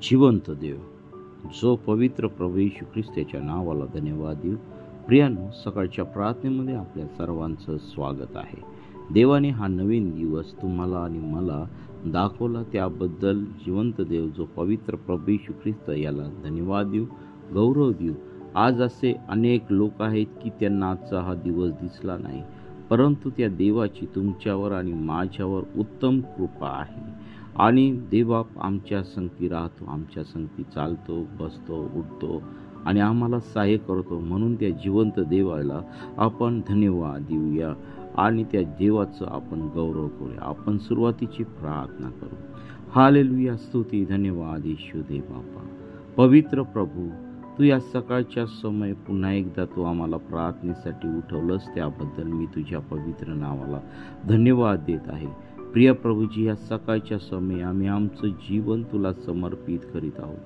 जिवंत देव, जो पवित्र प्रभू येशू ख्रिस्ताच्या नावाला धन्यवाद देऊ. प्रियांनो, सकाळच्या प्रार्थनेमध्ये आपल्या सर्वांचं स्वागत आहे. देवाने हा नवीन दिवस तुम्हाला आणि मला दाखवला, त्याबद्दल जिवंत देव जो पवित्र प्रभू येशू ख्रिस्त याला धन्यवाद देऊ, गौरव देऊ. आज असे अनेक लोक आहेत की त्यांना आजचा हा दिवस दिसला नाही, परंतु त्या देवाची तुमच्यावर आणि माझ्यावर उत्तम कृपा आहे. आणि देवा आमच्या संगती राहतो, आमच्या संगती चालतो, बसतो, उठतो आणि आम्हाला सहाय्य करतो. म्हणून त्या जिवंत देवाला आपण धन्यवाद देऊया आणि त्या देवाचं आपण गौरव करूया. आपण सुरुवातीची प्रार्थना करू. हालेलुया, स्तुती, धन्यवाद येशू देव बापा. पवित्र प्रभू, तू या सकाळच्या समय पुन्हा एकदा तू आम्हाला प्रार्थनेसाठी उठवलंस, त्याबद्दल मी तुझ्या पवित्र नावाला धन्यवाद देत आहे. प्रिय प्रभूजी, या सकाळच्या समय आम्ही आमचं जीवन तुला समर्पित करीत आहोत.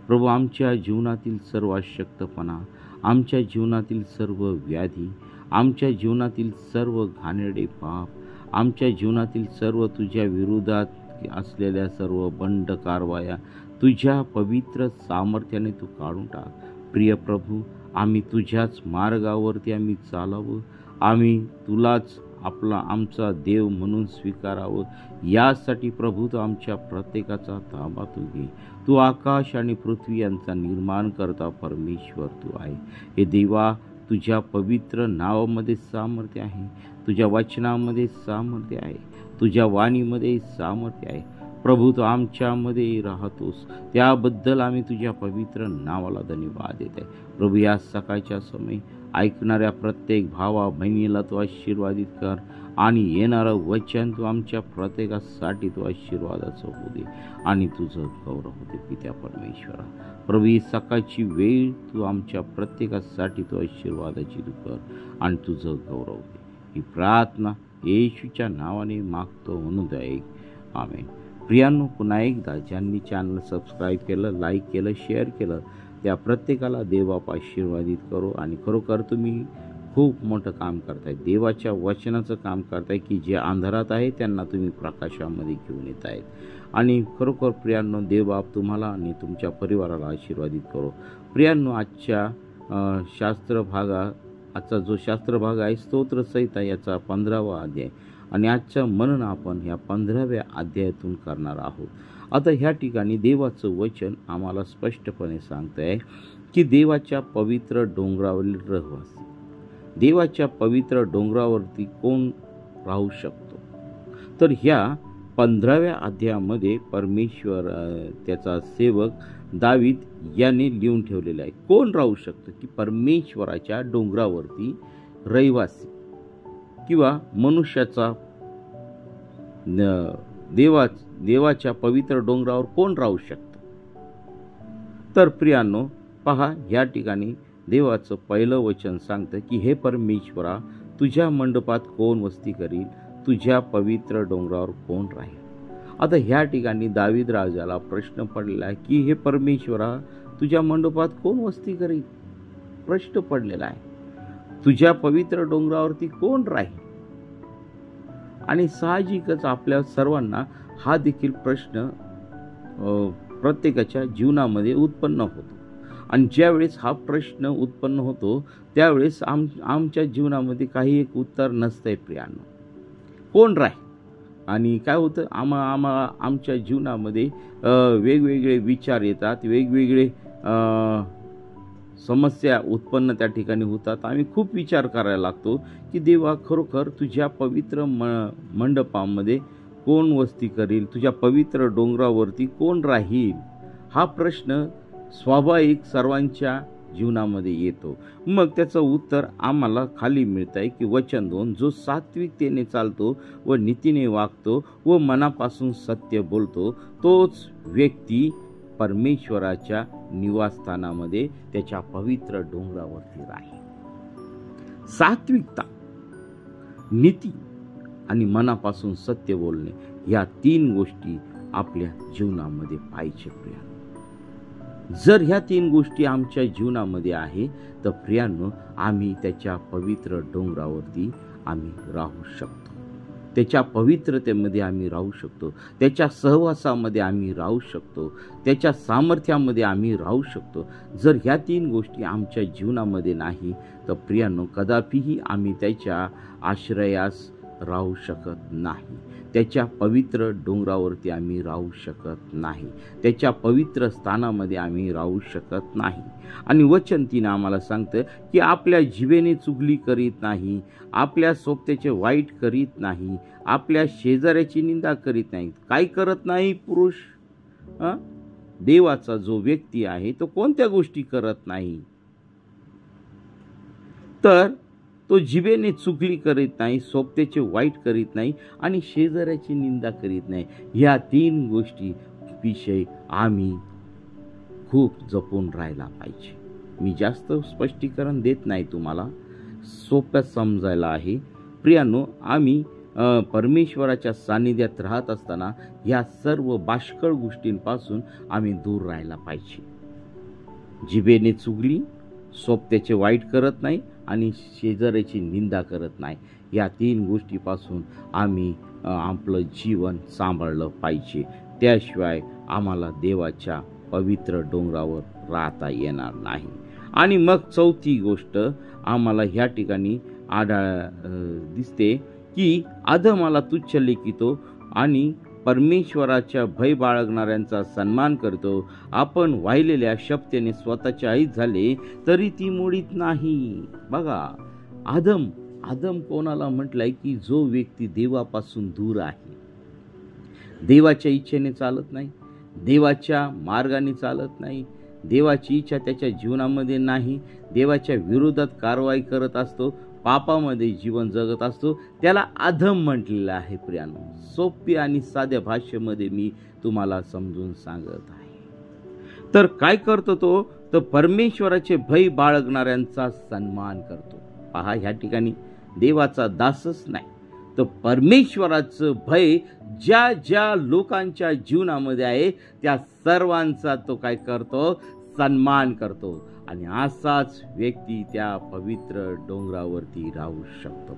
प्रभू, आमच्या जीवनातील सर्व अशक्तपणा, आमच्या जीवनातील सर्व व्याधी, आमच्या जीवनातील सर्व घाणेरडे पाप, आमच्या जीवनातील सर्व तुझ्या विरोधात असलेल्या सर्व बंड कारवाया तुझ्या पवित्र सामर्थ्याने तू काढून टाक. प्रिय प्रभू, आम्ही तुझ्याच मार्गावरती आम्ही चालावं, आम्ही तुलाच आमचा देव म्हणून स्वीकारावं. यासाठी प्रभू तू आमच्या प्रत्येकाचा ताबा तू घे. तू आकाश आणि पृथ्वी यांचा निर्माण करता परमेश्वर तू आहे. हे देवा, तुझ्या पवित्र नावामध्ये सामर्थ्य आहे, तुझ्या वचनामध्ये सामर्थ्य आहे, तुझ्या वाणीमध्ये सामर्थ्य आहे. प्रभू, तू आमच्यामध्ये राहतोस, त्याबद्दल आम्ही तुझ्या पवित्र नावाला धन्यवाद देत आहे. प्रभू, या सकाळच्या समय ऐकणाऱ्या प्रत्येक भावा बहिणीला तू आशीर्वादित कर आणि येणारं वचन तू आमच्या प्रत्येकासाठी तू आशीर्वादाचं होऊ दे आणि तुझं गौरव होते. पित्या परमेश्वरा, प्रभू, ही सकाळची वेळ तू आमच्या प्रत्येकासाठी तू आशीर्वादाची तू कर आणि तुझं गौरव दे. ही प्रार्थना येशूच्या नावाने मागतो म्हणून दे, आमेन. प्रियांनो, पुन्हा एकदा ज्यांनी चॅनल सबस्क्राईब केलं, लाईक केलं, शेअर केलं, त्या प्रत्येकाला देवबाप आशीर्वादित करो. आणि खरोखर तुम्ही खूप मोठं काम करताय, देवाच्या वचनाचं काम करताय की जे अंधारात आहे त्यांना तुम्ही प्रकाशामध्ये घेऊन येत आहेत. आणि खरोखर प्रियांनो, देवबाप तुम्हाला आणि तुमच्या परिवाराला आशीर्वादित करो. प्रियांनो, आजचा जो शास्त्र भाग आहे स्तोत्रसहिता याचा 15वा अध्याय आणि आजचं मनन आपण ह्या 15व्या अध्यायातून करणार आहोत. आता ह्या ठिकाणी देवाचं वचन आम्हाला स्पष्टपणे सांगत आहे की देवाच्या पवित्र डोंगरावरील रहिवासी, देवाच्या पवित्र डोंगरावरती कोण राहू शकतो. तर ह्या 15व्या अध्यायामध्ये परमेश्वर त्याचा सेवक दावीद याने लिहून ठेवलेला आहे. कोण राहू शकतं की परमेश्वराच्या डोंगरावरती रहिवासी किंवा मनुष्याचा देवाच्या पवित्र डोंगरावर कोण राहू शकतं. तर प्रियांनो, पहा, या ठिकाणी देवाचं पहिलं वचन सांगतं की हे परमेश्वरा, तुझ्या मंडपात कोण वस्ती करील, तुझ्या पवित्र डोंगरावर कोण राहील. आता ह्या ठिकाणी दावीद राजाला प्रश्न पडलेला आहे की हे परमेश्वरा, तुझ्या मंडपात कोण वस्ती करील. प्रश्न पडलेला आहे, तुझ्या पवित्र डोंगरावरती कोण राहील. आणि साहजिकच आपल्या सर्वांना हा देखील प्रश्न प्रत्येकाच्या जीवनामध्ये उत्पन्न होतो. आणि ज्यावेळेस हा प्रश्न उत्पन्न होतो त्यावेळेस आमच्या जीवनामध्ये काही एक उत्तर नसतंय. प्रियांनो, कोण राहील. आणि काय होतं, आमच्या जीवनामध्ये वेगवेगळे विचार येतात, वेगवेगळे समस्या उत्पन्न त्या ठिकाणी होतात. आम्ही खूप विचार करायला लागतो की देवा, खरोखर तुझ्या पवित्र मंडपामध्ये कोण वस्ती करील, तुझ्या पवित्र डोंगरावरती कोण राहील. हा प्रश्न स्वाभाविक सर्वांच्या जीवनामध्ये येतो. मग त्याचं उत्तर आम्हाला खाली मिळतं आहे की वचन 2, जो सात्विकतेने चालतो व नीतीने वागतो व मनापासून सत्य बोलतो, तोच व्यक्ती परमेश्वराच्या निवासस्थानामध्ये त्याच्या पवित्र डोंगरावरती राहील. सात्विकता, नीती आणि मनापासून सत्य बोलणे, या 3 गोष्टी आपल्या जीवनामध्ये पाहिजे. प्रियांनो, जर ह्या 3 गोष्टी आमच्या जीवनामध्ये आहे तर प्रियांनो, आम्ही त्याच्या पवित्र डोंगरावरती आम्ही राहू शकतो. त्याच्या पवित्रतेमध्ये आम्ही राहू शकतो, त्याच्या सहवासामध्ये आम्ही राहू शकतो, त्याच्या सामर्थ्यामध्ये आम्ही राहू शकतो. जर ह्या 3 गोष्टी आमच्या जीवनामध्ये नाही तर प्रियांनो, कदापिही आम्ही त्याच्या आश्रयास राहू शकत नाही. त्याच्या पवित्र डोंगरावरती आम्ही राहू शकत नाही, त्याच्या पवित्र स्थानामध्ये आम्ही राहू शकत नाही. आणि वचन 3 आम्हाला सांगतं की आपल्या जिभेने चुगली करीत नाही, आपल्या सोबत्याचे वाईट करीत नाही, आपल्या शेजाऱ्याची निंदा करीत नाही. काय करत नाही पुरुष? देवाचा जो व्यक्ती आहे तो कोणत्या गोष्टी करत नाही? तर तो जिभेने चुगली करीत नाही, सोबत्याचे वाईट करीत नाही आणि शेजाऱ्याची निंदा करीत नाही. ह्या 3 गोष्टी विषयी आम्ही खूप जपून राहायला पाहिजे. मी जास्त स्पष्टीकरण देत नाही, तुम्हाला सोप्या समजायला आहे. प्रियांनो, आम्ही परमेश्वराच्या सानिध्यात राहत असताना ह्या सर्व बाष्कळ गोष्टींपासून आम्ही दूर राहायला पाहिजे. जिभेने चुगली, सोबत्याचे वाईट करत नाही आणि शेजाऱ्याची निंदा करत नाही. या 3 गोष्टीपासून आम्ही आपलं जीवन सांभाळलं पाहिजे. त्याशिवाय आम्हाला देवाच्या पवित्र डोंगरावर राहता येणार नाही. आणि मग 4थी गोष्ट आम्हाला ह्या ठिकाणी दिसते की अधमाला तुच्छ लेखितो आणि परमेश्वराच्या भय बाळगणाऱ्यांचा सन्मान करतो. आपण वाहिलेल्या शपथेने स्वतःचे ऐत झाले तरी ती मोडीत नाही. बघा, आदम कोणाला म्हटलंय की जो व्यक्ती देवापासून दूर आहे, देवाच्या इच्छेने चालत नाही, देवाच्या मार्गाने चालत नाही, देवाची इच्छा त्याच्या जीवनामध्ये नाही, देवाच्या विरोधात कारवाई करत असतो, पापामध्ये जीवन जगत असतो, त्याला अधम म्हटलेलं आहे. प्रियांनो, सोपी आणि साध्या भाषेमध्ये मी तुम्हाला समजून सांगत आहे. तर काय करतो तो? तर परमेश्वराचे भय बाळगणाऱ्यांचा सन्मान करतो. पहा, ह्या ठिकाणी देवाचा दासच नाही तर परमेश्वराचं भय ज्या ज्या लोकांच्या जीवनामध्ये आहे त्या सर्वांचा तो काय करतो? सन्मान करतो. आणि असाच व्यक्ती त्या पवित्र डोंगरावरती राहू शकतो.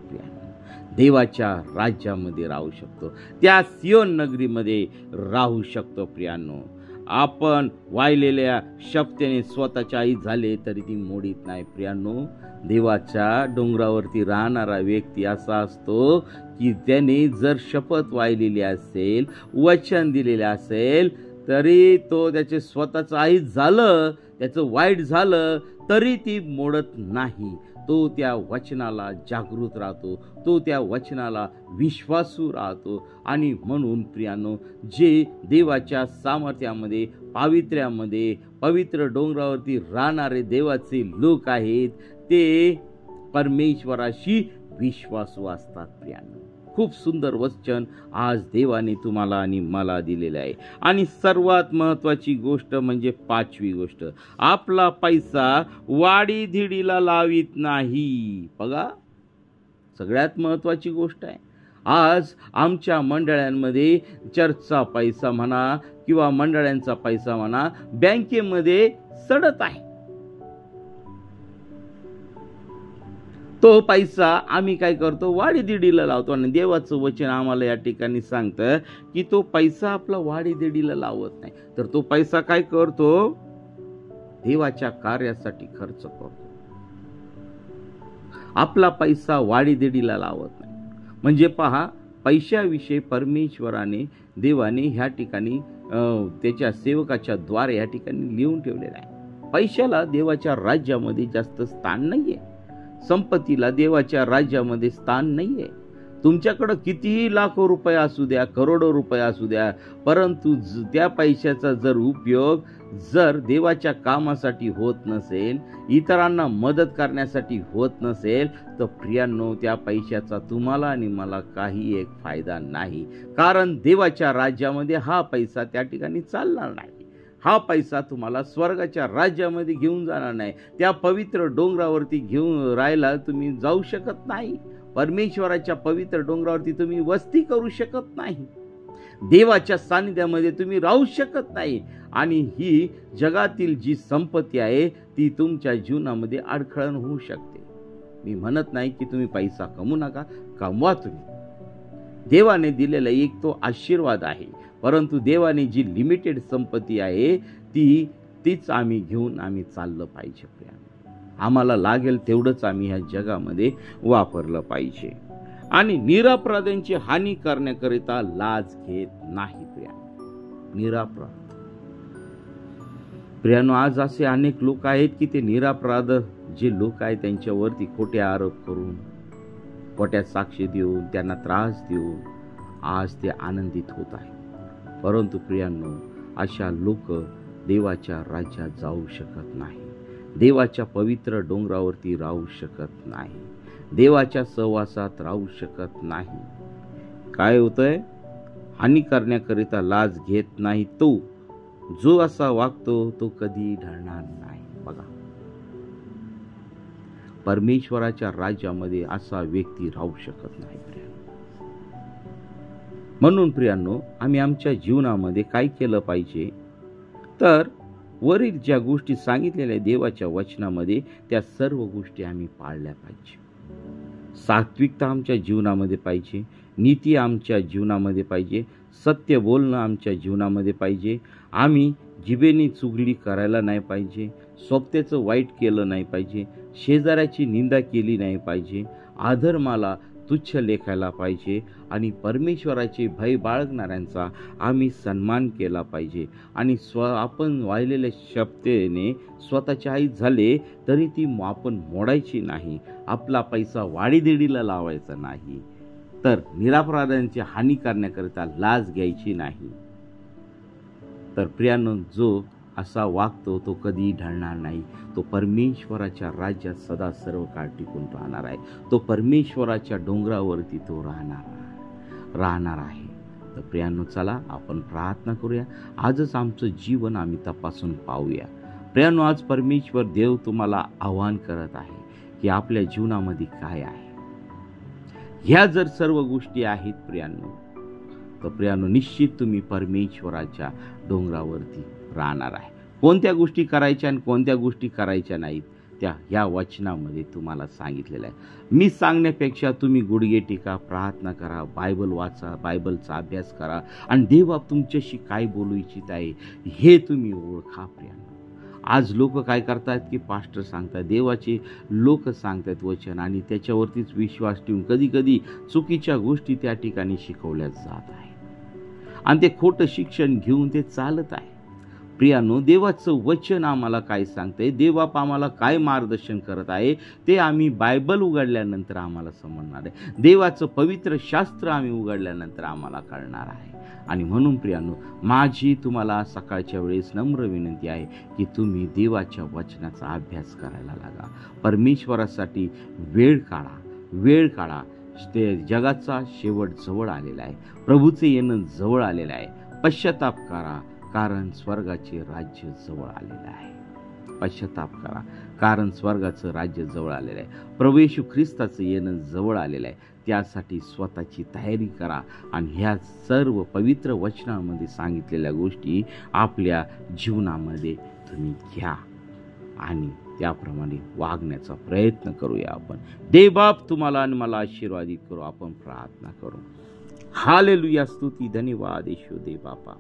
देवाच्या राज्यामध्ये राहू शकतो, त्या सियोन नगरीमध्ये राहू शकतो. प्रियांनो, आपण वाहिलेल्या शपथेने स्वतःच्या आई झाले तरी ती मोडीत नाही. प्रियांनो, देवाच्या डोंगरावरती राहणारा व्यक्ती असा असतो की त्याने जर शपथ वाहिलेली असेल, वचन दिलेले असेल, तरी तो त्याचे स्वतःचं आई झालं, त्याचं वाईट झालं तरी ती मोडत नाही. तो त्या वचनाला जागृत राहतो, तो त्या वचनाला विश्वासू राहतो. आणि म्हणून प्रियांनो, जे देवाच्या सामर्थ्यामध्ये, पावित्र्यामध्ये, पवित्र डोंगरावरती राहणारे देवाचे लोक आहेत ते परमेश्वराशी विश्वासू असतात. प्रियांनो, खूप सुंदर वचन आज देवाने तुम्हाला आणि मला दिलेलं आहे. आणि सर्वात महत्त्वाची गोष्ट म्हणजे 5वी गोष्ट, आपला पैसा वाडीधिडीला लावित नाही. बघा, सगळ्यात महत्त्वाची गोष्ट आहे. आज आमच्या मंडळांमध्ये चर्चचा पैसा म्हणा किंवा मंडळांचा पैसा म्हणा बँकेमध्ये सडत आहे. तो पैसा आम्ही काय करतो? वाडीदिडीला लावतो. आणि देवाचं वचन आम्हाला या ठिकाणी सांगतं की तो पैसा आपला वाडीदिडीला लावत नाही, तर तो पैसा काय करतो? देवाच्या कार्यासाठी खर्च करतो. आपला पैसा वाडीदिडीला लावत नाही. म्हणजे पहा, पैशाविषयी परमेश्वराने, देवाने ह्या ठिकाणी त्याच्या सेवकाच्या द्वारे या ठिकाणी लिहून ठेवलेलं आहे. पैशाला देवाच्या राज्यामध्ये जास्त स्थान नाहीये, संपत्तीला देवाच्या राज्यामध्ये स्थान नाहीये. तुमच्याकडे कितीही लाखो रुपये असू द्या, करोडो रुपये असू द्या, परंतु त्या पैशाचा जर उपयोग जर देवाच्या कामासाठी होत नसेल, इतरांना मदत करण्यासाठी होत नसेल, तर प्रियांनो, त्या पैशाचा तुम्हाला आणि मला काही एक फायदा नाही. कारण देवाच्या राज्यामध्ये हा पैसा त्या ठिकाणी चालणार नाही. हा पैसा तुम्हाला स्वर्गाच्या राज्यामध्ये घेऊन जाणार नाही. त्या पवित्र डोंगरावरती घेऊन राहायला तुम्ही जाऊ शकत नाही. परमेश्वराच्या पवित्र डोंगरावरती तुम्ही वस्ती करू शकत नाही. देवाच्या सानिध्यामध्ये तुम्ही राहू शकत नाही. आणि ही जगातील जी संपत्ती आहे ती तुमच्या जीवनामध्ये अडखळण होऊ शकते. मी म्हणत नाही की तुम्ही पैसा कमवू नका, कमवा तुम्ही. देवाने दिलेला एक तो आशीर्वाद आहे, परंतु देवाने जी लिमिटेड संपत्ती आहे तीच आम्ही घेऊन आम्ही चाललं पाहिजे प्रियानो. आम्हाला लागेल तेवढंच आम्ही ह्या जगामध्ये वापरलं पाहिजे. आणि निरपराधांची हानी करण्याकरिता लाज घेत नाही प्रियानो. निरपराध प्रियानो, आज असे अनेक लोक आहेत की ते निरपराध जे लोक आहेत त्यांच्यावरती खोटे आरोप करून, खोट्या साक्षी देऊन, त्यांना त्रास देऊन आज ते आनंदित होत आहेत. परंतु प्रियांनो, अशा लोक देवाच्या राज्यात जाऊ शकत नाही, देवाच्या पवित्र डोंगरावरती राहू शकत नाही, देवाच्या सहवासात राहू शकत नाही. काय होतंय? हानी करण्याकरिता लाज घेत नाही तो जो असा वागतो तो कधी ढळणार नाही. बघा, परमेश्वराच्या राज्यामध्ये असा व्यक्ती राहू शकत नाही प्रियांनो. म्हणून प्रियांनो, आम्ही आमच्या जीवनामध्ये काय केलं पाहिजे तर वरील ज्या गोष्टी सांगितलेल्या देवाच्या वचनामध्ये त्या सर्व गोष्टी आम्ही पाळल्या पाहिजे. सात्विकता आमच्या जीवनामध्ये पाहिजे, नीती आमच्या जीवनामध्ये पाहिजे, सत्य बोलणं आमच्या जीवनामध्ये पाहिजे. आम्ही जिभेने चुगली करायला नाही पाहिजे, सोबत्याचं वाईट केलं नाही पाहिजे, शेजाऱ्याची निंदा केली नाही पाहिजे, अधर्माला तुच्छ लेखायला पाहिजे आणि परमेश्वराचे भय बाळगणाऱ्यांचा आम्ही सन्मान केला पाहिजे. आणि आपण वाहिलेल्या शब्देने स्वतःचे आई झाले तरी ती आपण मोडायची नाही, आपला पैसा वाडीदेडीला लावायचा नाही, तर निरपराधांची हानी करण्याकरिता लाज घ्यायची नाही. तर प्रियांनो, जो असा वागतो तो कधी ढळणार नाही, तो परमेश्वराच्या राज्यात सदा सर्व काळ टिकून राहणार आहे, तो परमेश्वराच्या डोंगरावरती तो राहणार आहे. तर प्रियांनो, चला आपण प्रार्थना करूया. आजच आमचं जीवन आम्ही तपासून पाहूया. प्रियांनो, आज परमेश्वर देव तुम्हाला आवाहन करत आहे की आपल्या जीवनामध्ये काय आहे. ह्या जर सर्व गोष्टी आहेत प्रियांनो, तर प्रियांनो निश्चित तुम्ही परमेश्वराच्या डोंगरावरती राहणार आहे. कोणत्या गोष्टी करायच्या आणि कोणत्या गोष्टी करायच्या नाहीत त्या ह्या वचनामध्ये तुम्हाला सांगितलेलं आहे. मी सांगण्यापेक्षा तुम्ही गुडघे टेका, प्रार्थना करा, बायबल वाचा, बायबलचा अभ्यास करा आणि देव तुमच्याशी काय बोलू इच्छित आहे हे तुम्ही ओळखा प्रियांनो. आज लोक काय करतात की पास्टर सांगतात, देवाचे लोक सांगतात वचन आणि त्याच्यावरतीच विश्वास ठेवून कधी कधी चुकीच्या गोष्टी त्या ठिकाणी शिकवल्या जात आहे आणि ते खोटं शिक्षण घेऊन ते चालत आहे. प्रियांनो, देवाचं वचन आम्हाला काय सांगतंय, देवबाप आम्हाला काय मार्गदर्शन करत आहे ते आम्ही बायबल उघडल्यानंतर आम्हाला समजणार आहे, देवाचं पवित्र शास्त्र आम्ही उघडल्यानंतर आम्हाला कळणार आहे. आणि म्हणून प्रियांनो, माझी तुम्हाला सकाळच्या वेळेस नम्र विनंती आहे की तुम्ही देवाच्या वचनाचा अभ्यास करायला लागा, परमेश्वरासाठी वेळ काढा. ते जगाचा शेवट जवळ आलेला आहे, प्रभूचे येणं जवळ आलेलं आहे. पश्चाताप करा, कारण स्वर्गाचे राज्य जवळ आलेलं आहे. पश्चाताप करा, कारण स्वर्गाचं राज्य जवळ आलेलं आहे. प्रभू येशू ख्रिस्ताचं येणं जवळ आलेलं आहे. त्यासाठी स्वतःची तयारी करा आणि ह्या सर्व पवित्र वचनामध्ये सांगितलेल्या गोष्टी आपल्या जीवनामध्ये तुम्ही घ्या आणि त्याप्रमाणे वागण्याचा प्रयत्न करूया. आपण देवबाप तुम्हाला आणि मला आशीर्वादित करू. आपण प्रार्थना करू. हालेलुया, स्तुती, धन्यवाद येशू देवबापा.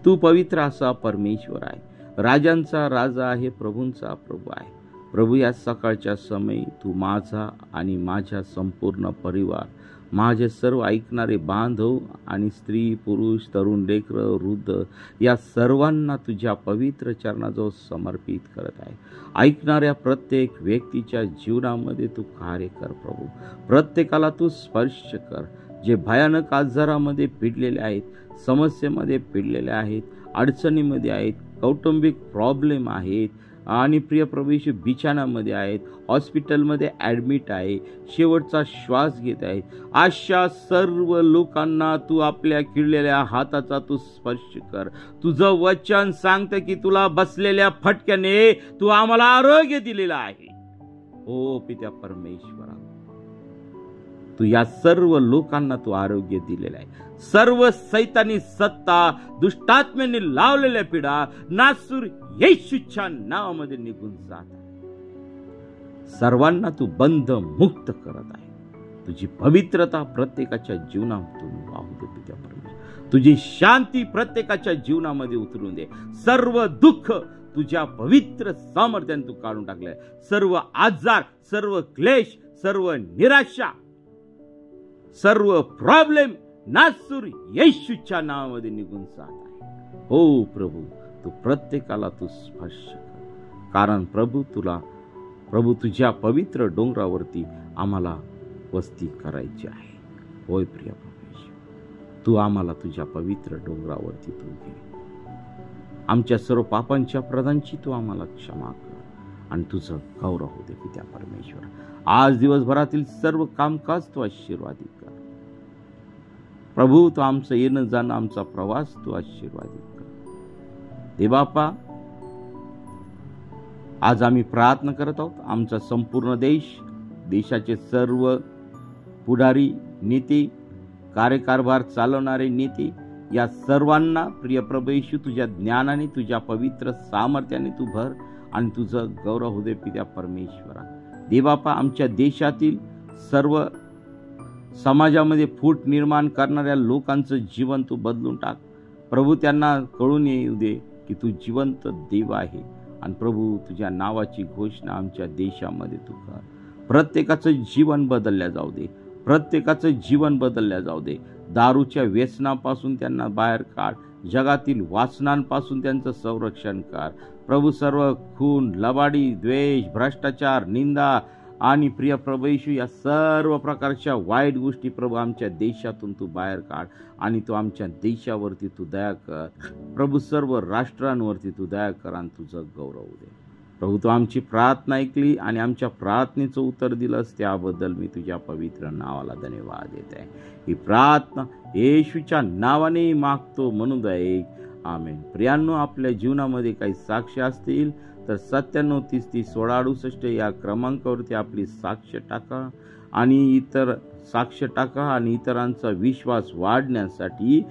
तू पवित्र असा परमेश्वर आहे, राजांचा राजा आहे, प्रभूंचा प्रभू आहे. प्रभू, या सकाळच्या समयी तू माझा आणि माझ्या संपूर्ण परिवार, माझे सर्व ऐकणारे बांधव आणि स्त्री, पुरुष, तरुण, लेकरं, वृद्ध या सर्वांना तुझ्या पवित्र चरणाजवळ समर्पित करत आहे. ऐकणाऱ्या प्रत्येक व्यक्तीच्या जीवनामध्ये तू कार्य कर प्रभू. प्रत्येकाला तू स्पर्श कर. जे भयानक आजारामध्ये पिडलेले आहेत, समस्येमध्ये पिडलेले आहेत, अडचणीमध्ये आहेत, कौटुंबिक प्रॉब्लेम आहेत आणि प्रिय प्रभू येशू बिछाणामध्ये आहेत, हॉस्पिटलमध्ये ॲडमिट आहे, शेवटचा श्वास घेत आहेत, अशा सर्व लोकांना तू आपल्या किडलेल्या हाताचा तू स्पर्श कर. तुझं वचन सांगतं की तुला बसलेल्या फटक्याने तू आम्हाला आरोग्य दिलेलं आहे. हो पित्या परमेश्वरा, तू या सर्व लोकांना तू आरोग्य दिलेलं आहे. सर्व सैतानी सत्ता, दुष्टात्म्याने लावलेल्या पिढा नासूर येशूच्या नावामध्ये निघून जात. सर्वांना तू बंध मुक्त करत आहे. तुझी पवित्रता प्रत्येकाच्या जीवनातून वाहू दे पित्या परमेश्वर. तुझी शांती प्रत्येकाच्या जीवनामध्ये उतरून दे. सर्व दुःख तुझ्या पवित्र सामर्थ्याने तू काढून टाकलंय. सर्व आजार, सर्व क्लेश, सर्व निराशा, सर्व प्रॉब्लेम नासूर येशूच्या नावामध्ये निघून जात आहे. हो प्रभू, तू प्रत्येकाला तू स्पर्श कर, कारण प्रभू तुझ्या पवित्र डोंगरावरती आम्हाला वस्ती करायची आहे. होय प्रिय परमेश्वर, तू आम्हाला तुझ्या पवित्र डोंगरावरती तू घे. आमच्या सर्व पापांच्या प्रदांची तू आम्हाला क्षमा कर आणि तुझं गौरव होऊ दे पित्या परमेश्वर. आज दिवसभरातील सर्व कामकाज तू आशीर्वादित कर प्रभू. तो आमचं येणं जाणं, आमचा प्रवास तू आशीर्वादित कर देवबापा. आज आम्ही प्रार्थना करत आहोत, आमचा संपूर्ण देशाचे सर्व पुढारी, नेते, कार्यकारभार चालवणारे नेते, या सर्वांना प्रिय प्रभू येशू तुझ्या ज्ञानाने, तुझ्या पवित्र सामर्थ्याने तू भर आणि तुझं गौरव होऊ दे पित्या परमेश्वरा. देवबापा, आमच्या देशातील सर्व समाजामध्ये फूट निर्माण करणाऱ्या लोकांचं जीवन तू बदलून टाक प्रभू. त्यांना कळून येऊ दे की तू जिवंत देव आहे आणि प्रभू तुझ्या नावाची घोषणा आमच्या देशामध्ये तू कर. प्रत्येकाचं जीवन बदलल्या जाऊ दे, प्रत्येकाचं जीवन बदलल्या जाऊ दे. दारूच्या व्यसनापासून त्यांना बाहेर काढ, जगातील वासनांपासून त्यांचं संरक्षण कर प्रभू. सर्व खून, लबाडी, द्वेष, भ्रष्टाचार, निंदा आणि प्रिय प्रभू येशू या सर्व प्रकारच्या वाईट गोष्टी प्रभू आमच्या देशातून तू बाहेर काढ आणि तू आमच्या देशावरती तू दया कर प्रभू. सर्व राष्ट्रांवरती तू दया कर आणि तुझं गौरव दे प्रभू. तू आमची प्रार्थना ऐकली आणि आमच्या प्रार्थनेचं उत्तर दिलंस, त्याबद्दल मी तुझ्या पवित्र नावाला धन्यवाद देत आहे. ही प्रार्थना येशूच्या नावाने मागतो म्हणून दे, आमेन. प्रियांनो, आपल्या जीवनामध्ये काही साक्ष असतील तर 9730301668 या क्रमांकावरती आपली साक्ष टाका आणि इतरांचा विश्वास वाढण्यासाठी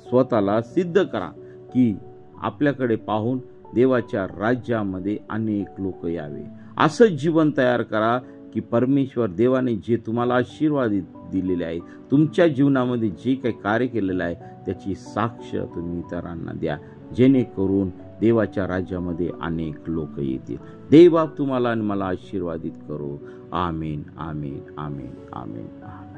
स्वतःला सिद्ध करा की आपल्याकडे पाहून देवाच्या राज्यामध्ये अनेक लोक यावे. असं जीवन तयार करा की परमेश्वर देवाने जे तुम्हाला आशीर्वाद दिलेले आहे, तुमच्या जीवनामध्ये जे काही कार्य केलेलं आहे त्याची साक्ष तुम्ही इतरांना द्या, जेणेकरून देवाच्या राज्यामध्ये अनेक लोक येतील. देव तुम्हाला आणि मला आशीर्वादित करो. आमेन, आमेन, आमेन, आमेन, आमेन.